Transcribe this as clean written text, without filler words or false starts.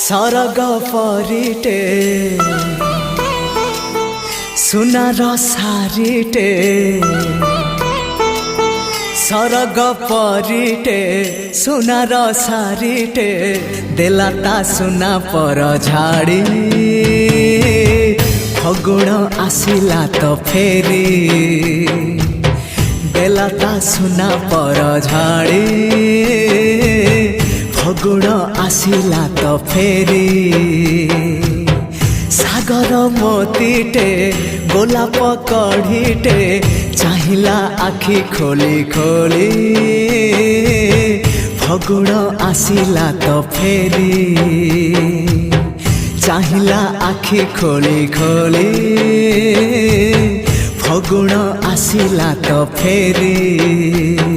सरग परिटे सुनार सारिटे सरग परिटे सुनार सारिटे देलाता सुना पर झाड़ी फगुण आसिला तो फेरी देलाता सुना पर झाड़ी फगुण आसिला तो फेरी सागर मोतीटे गोलाप कढ़ीटे चाहिला आखि खोली खोली फगुण आसिला तो फेरी चाहिला आखि खोली खोली फगुण आसिला तो फेरी।